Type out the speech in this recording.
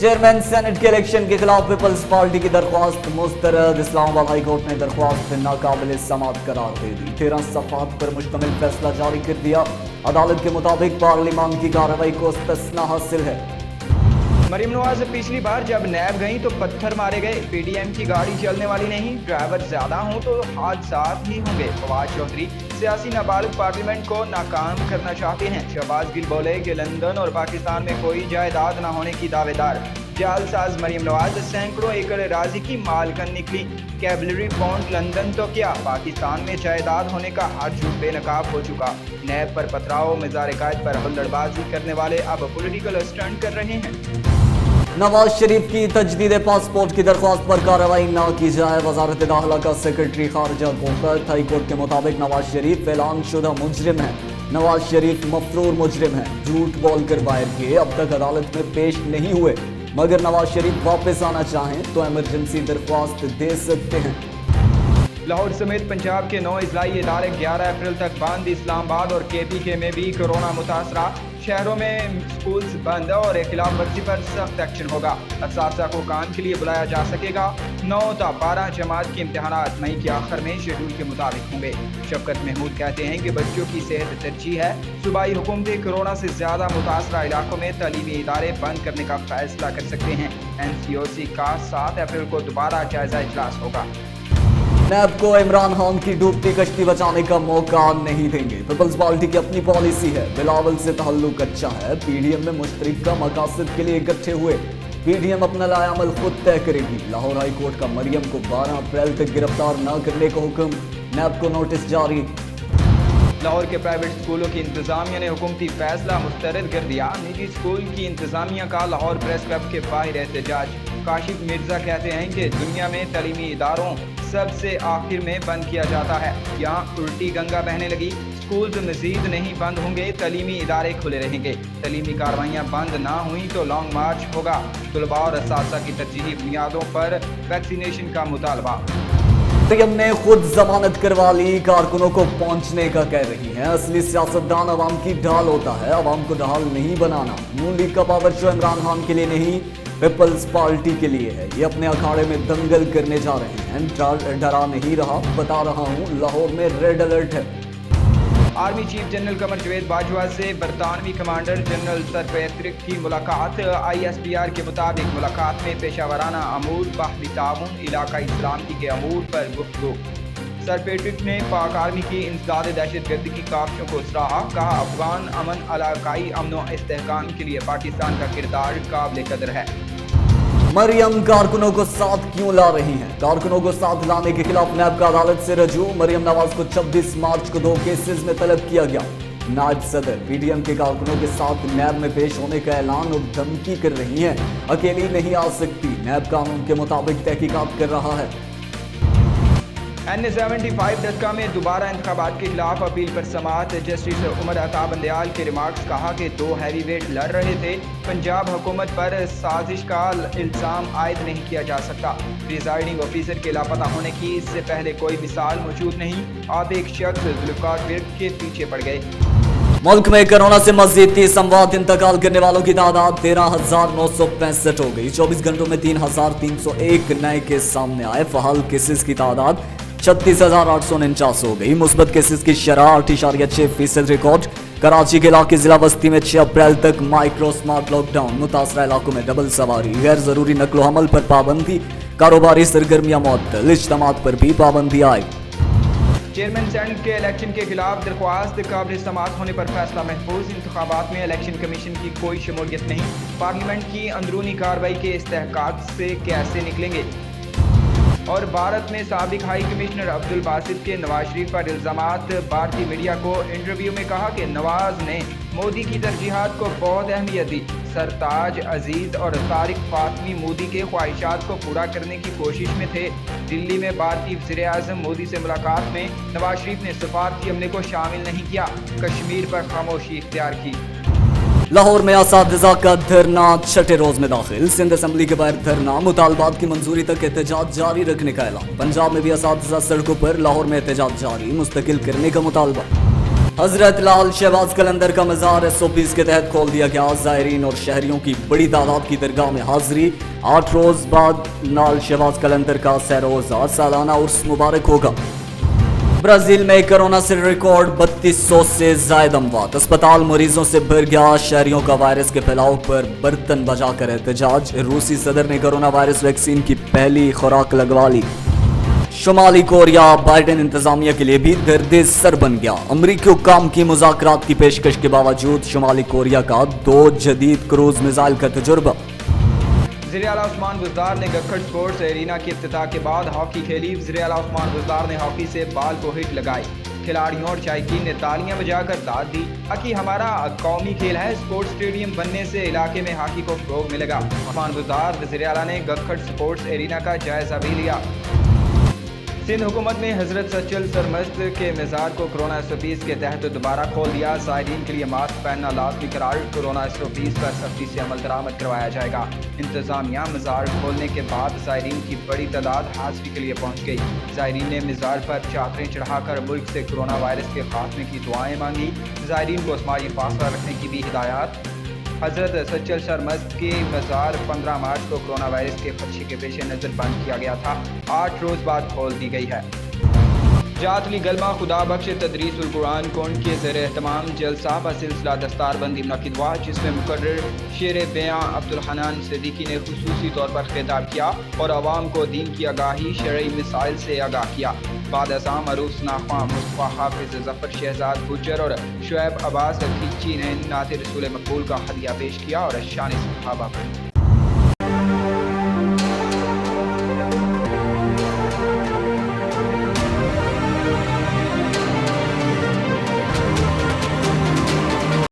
Chairman senate के election के खिलाफ पीपल्स पार्टी की दरख्वास्त मुस्तरद। इस्लामाबाद हाई कोर्ट ने दरख्वास्त नाकाबिल समाअत करार दे दी। 13 सफ़हात पर मुश्तमिल फैसला जारी कर दिया। अदालत के मुताबिक पार्लिमान की कार्रवाई को इस्तिस्ना हासिल है। मरियम नवाज पिछली बार जब नैब गई तो पत्थर मारे गए। पीडीएम की गाड़ी चलने वाली नहीं, ड्राइवर ज्यादा हों तो हादसात ही होंगे। फवाद चौधरी सियासी नाबालिग पार्लियामेंट को नाकाम करना चाहते हैं। शहबाज गिल बोले कि लंदन और पाकिस्तान में कोई जायदाद न होने की दावेदार। जालसाज मरियम नवाज सैकड़ों एकड़ राजी की मालकन निकली। कैबलरी पॉइंट लंदन तो क्या, पाकिस्तान में जायदाद होने का हर झूठ बेनकाब हो चुका। नैब पर पथराव, मिज़ार कायद पर हुल्लड़बाजी करने वाले अब पॉलिटिकल स्टंट कर रहे हैं। नवाज शरीफ की तजदीद पासपोर्ट की दरख्वास्त पर कार्रवाई न की जाए। वजारत दाखिला का सेक्रेटरी खारजा कोकत हाई कोर्ट के मुताबिक नवाज शरीफ ऐलान शुदा मुजरिम है। नवाज शरीफ मफरूर मुजरिम है, झूठ बोलकर बाहर किए, अब तक अदालत में पेश नहीं हुए। मगर नवाज शरीफ वापस आना चाहें तो इमरजेंसी दरख्वास्त दे सकते हैं। लाहौर समेत पंजाब के 9 इजलाई इदारे 11 अप्रैल तक बंद। इस्लामाबाद और KPK में भी कोरोना मुतासरा। शहरों में स्कूल्स बंद और खिलाफ वर्जी पर सख्त एक्शन होगा। असातिज़ा को काम के लिए बुलाया जा सकेगा। 9 ta 12 जमात के इम्तहानात मई के आखिर में शेड्यूल के मुताबिक होंगे। शफकत महमूद कहते हैं कि बच्चों की सेहत तरजीह है। सूबाई हुकूमतें कोरोना से ज़्यादा मुतासरा इलाकों में तालीमी इदारे बंद करने का फैसला कर सकते हैं। NCOC का 7 अप्रैल को दोबारा जायजा इजलास होगा। नैब को इमरान खान की डूबती कश्ती बचाने का मौका नहीं देंगे। पीपल्स पार्टी की अपनी पॉलिसी है। बिलावल से ताल्लुक अच्छा है। पीडीएम में मुश्तरका मकासद के लिए इकट्ठे हुए। पीडीएम अपना लायामल खुद तय करेगी। लाहौर हाई कोर्ट का मरियम को 12 अप्रैल तक गिरफ्तार न करने का हुक्म। नैब को नोटिस जारी। लाहौर के प्राइवेट स्कूलों की इंतजामिया ने हुकूमती फैसला मुस्तरद कर दिया। निजी स्कूल की इंतजामिया का लाहौर प्रेस क्लब के बाहर एहतजाज। काशिफ मिर्जा कहते हैं कि दुनिया में तालीमी इदारों सबसे आखिर में बंद किया जाता है। यहाँ उल्टी गंगा बहने लगी। स्कूल मजीद नहीं बंद होंगे, तालीमी इदारे खुले रहेंगे। तालीमी कार्रवाइयाँ बंद ना हुई तो लॉन्ग मार्च होगा। तलबा और असातिज़ा की तरजीही बुनियादों पर वैक्सीनेशन का मुतालबा। मरियम ने खुद जमानत करवा ली। कारकुनों को पहुंचने का कह रही हैं। असली सियासतदान अवाम की ढाल होता है, अवाम को ढाल नहीं बनाना। नून लीग का पावर शो इमरान खान के लिए नहीं, पीपल्स पार्टी के लिए है। ये अपने अखाड़े में दंगल करने जा रहे हैं। डरा नहीं रहा, बता रहा हूँ, लाहौर में रेड अलर्ट है। आर्मी चीफ जनरल कमर जवेद बाजवा से बरतानवी कमांडर जनरल सरपैत्रिक की मुलाकात। ISPR के मुताबिक मुलाकात में पेशावराना अमूर, बाहरी ताउन, इलाकाई सलामती के अमूर पर गुफ्तगू। सरपैट्रिक ने पाक आर्मी की इंसदाद दहशतगर्दी की काविशों को सराहा। कहा अफगान अमन, इलाकाई अमन व इस्तेहकाम के लिए पाकिस्तान का किरदार काबिल कदर है। मरियम कारकुनों को साथ क्यों ला रही हैं? कारकुनों को साथ लाने के खिलाफ नैब का अदालत से रजू। मरियम नवाज को 26 मार्च को 2 केसेस में तलब किया गया। नायब सदर पीडीएम के कारकुनों के साथ नैब में पेश होने का ऐलान और धमकी कर रही हैं। अकेली नहीं आ सकती। नैब कानून के मुताबिक तहकीकात कर रहा है। N75 में दोबारा इंतखाबात के खिलाफ अपील पर समाअत। जस्टिस उमर अता बंदयाल के रिमार्क्स। कहा कि 2 हैवी वेट लड़ रहे थे। पंजाब हुकूमत पर साजिश का इल्ज़ाम आयद नहीं किया जा सकता। प्रिजाइडिंग ऑफिसर के लापता होने की इससे पहले कोई मिसाल मौजूद नहीं। अब एक शख्स जुल्फ़िकार भुट्टो के पीछे पड़ गए। मुल्क में कोरोना से मज़ीद 30 अमवात। इंतकाल करने वालों की तादाद 13,965 हो गई। 24 घंटों में 3,301 नए केस सामने आए। फ़हाल केसेस की तादाद 36,849 हो गई। मुस्बत केसेस की शरह 8.6% रिकॉर्ड। कराची के इलाके जिला बस्ती में 6 अप्रैल तक माइक्रो स्मार्ट लॉकडाउन। मुतासरा इलाकों में डबल सवारी, गैर जरूरी नकलो हमल पर पाबंदी, कारोबारी सरगर्मियां मुअत्तल, इज्तिमात पर भी पाबंदी आई। चेयरमैन सेनेट के इलेक्शन के खिलाफ दरख्वास्त काबिल समाअत होने पर फैसला महफूज। इंतखाबात में इलेक्शन कमीशन की कोई शमूलियत नहीं। पार्लियामेंट की अंदरूनी कार्रवाई के इस्तेहकाक से कैसे निकलेंगे? और भारत में साबिक हाई कमिश्नर अब्दुल बासित के नवाज शरीफ पर इल्ज़ामात। भारतीय मीडिया को इंटरव्यू में कहा कि नवाज ने मोदी की तरजीहात को बहुत अहमियत दी। सरताज अजीज और तारिक फातमी मोदी के ख्वाहिशात को पूरा करने की कोशिश में थे। दिल्ली में भारतीय वज़ीर आज़म मोदी से मुलाकात में नवाज शरीफ ने सफारती अमले को शामिल नहीं किया। कश्मीर पर खामोशी इख्तियार की। लाहौर में असातिज़ा का धरना 6ठे रोज में दाखिल। सिंध असम्बली के बाहर धरना। मुतालबात की मंजूरी तक एहतजाज जारी रखने का ऐलान। पंजाब में भी असातिज़ा सड़कों पर। लाहौर में एहतजाज जारी, मुस्तकिल करने का मुतालबा। حضرت لال شہباز قلندر کا مزار SOPs کے تحت کھول دیا گیا. زائرین اور شہریوں کی بڑی تعداد کی درگاہ میں حاضری. 8 روز بعد لال شہباز قلندر کا سیروزہ سالانہ عرس مبارک ہوگا. برازیل میں کرونا سے ریکارڈ 3200 سے زائد اموات. اسپتال مریضوں سے بھر گیا. شہریوں کا وائرس کے پھیلاؤ پر برتن بجا کر احتجاج. روسی صدر نے کرونا وائرس ویکسین کی پہلی خوراک لگوا لی. شمالی کوریا بائیڈن انتظامیہ کے لیے بھی درد سر بن گیا. امریکی حکام کی مذاکرات کی پیشکش کے باوجود شمالی کوریا کا 2 جدید کروز میزائل کا تجربہ. وزیر اعلیٰ عثمان بزدار نے گکھڑ سپورٹس ایرینا کے افتتاح کے بعد ہاکی کھیلی. وزیر اعلیٰ عثمان بزدار نے ہاکی سے بال کو ہٹ لگائی. کھلاڑیوں اور شائقین نے تالیاں بجا کر داد دی. ہاکی ہمارا قومی کھیل ہے. اسپورٹس اسٹیڈیم بننے سے علاقے میں ہاکی کو فروغ ملے گا. عثمان بزدار وزیر اعلیٰ نے گکھڑ سپورٹس ایرینا کا جائزہ بھی لیا. سندھ حکومت نے حضرت سچل سرمست کے مزار کو کرونا SOPs کے تحت دوبارہ کھول دیا. زائرین کے لیے ماسک پہننا لازمی قرار. کرونا SOPs پر سختی سے عمل درآمد کروایا جائے گا. انتظامیہ مزار کھولنے کے بعد زائرین کی بڑی تعداد حاضری کے لیے پہنچ گئی. زائرین نے مزار پر چادریں چڑھا کر ملک سے کرونا وائرس کے خاتمے کی دعائیں مانگی. زائرین کو اجتماعی فاصلہ رکھنے کی بھی ہدایات. حضرت سچل سرمست کی مزار 15 مارچ کو کرونا وائرس کے خدشے کے پیش نظر بند کیا گیا تھا. 8 روز بعد کھول دی گئی ہے. جاتلی گلمہ خدا بخش تدریس القرآن کونڈ کے زیر اہتمام جلسہ بسلسلہ دستار بندی منعقد ہوا، جس میں مقرر شیر بیاں عبدالحنان صدیقی نے خصوصی طور پر خطاب کیا اور عوام کو دین کی آگاہی شرعی مسائل سے آگاہ کیا. بعد ازاں عروس ناخواں مصطفیٰ حافظ ظفر شہزاد گجر اور شعیب عباس کھچی نے نعت رسول مقبول کا ہدیہ پیش کیا اور شان صحابہ پڑھی.